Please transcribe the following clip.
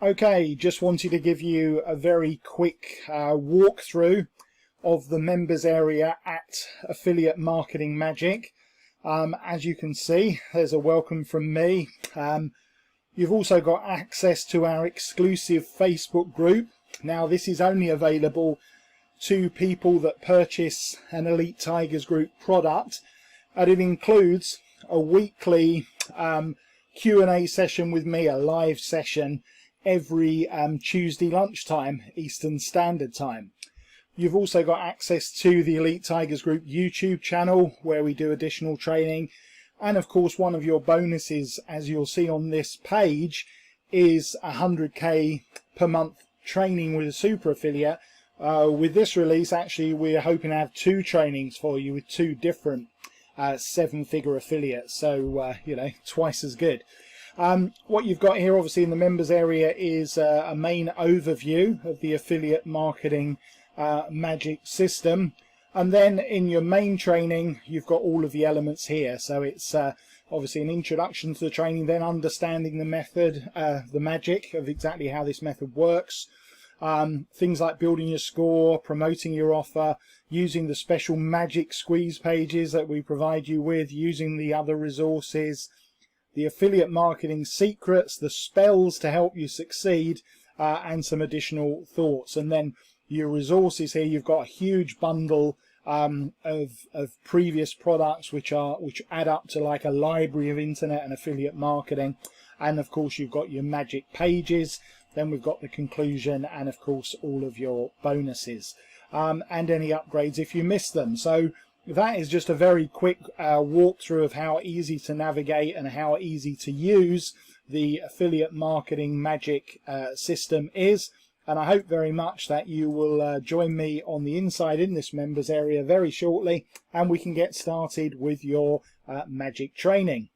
Okay, just wanted to give you a very quick walkthrough of the members area at Affiliate Marketing Magic. As you can see, there's a welcome from me. You've also got access to our exclusive Facebook group. Now, this is only available to people that purchase an Elite Tigers Group product, and it includes a weekly Q&A session with me, a live session every Tuesday lunchtime, Eastern Standard Time. You've also got access to the Elite Tigers Group YouTube channel, where we do additional training. And of course, one of your bonuses, as you'll see on this page, is 100k per month training with a super affiliate. With this release, actually, we're hoping to have 2 trainings for you with 2 different 7-figure affiliates. So, you know, twice as good. What you've got here, obviously, in the members area is a main overview of the affiliate marketing magic system. And then in your main training, you've got all of the elements here. So it's obviously an introduction to the training, then understanding the method, the magic of exactly how this method works. Things like building your score, promoting your offer, using the special magic squeeze pages that we provide you with, using the other resources, the affiliate marketing secrets, the spells to help you succeed, and some additional thoughts. And then your resources here, you've got a huge bundle of previous products which add up to like a library of internet and affiliate marketing. And of course, you've got your magic pages. Then we've got the conclusion, and of course all of your bonuses and any upgrades if you miss them. So that is just a very quick walkthrough of how easy to navigate and how easy to use the affiliate marketing magic system is. And I hope very much that you will join me on the inside in this members area very shortly, and we can get started with your magic training.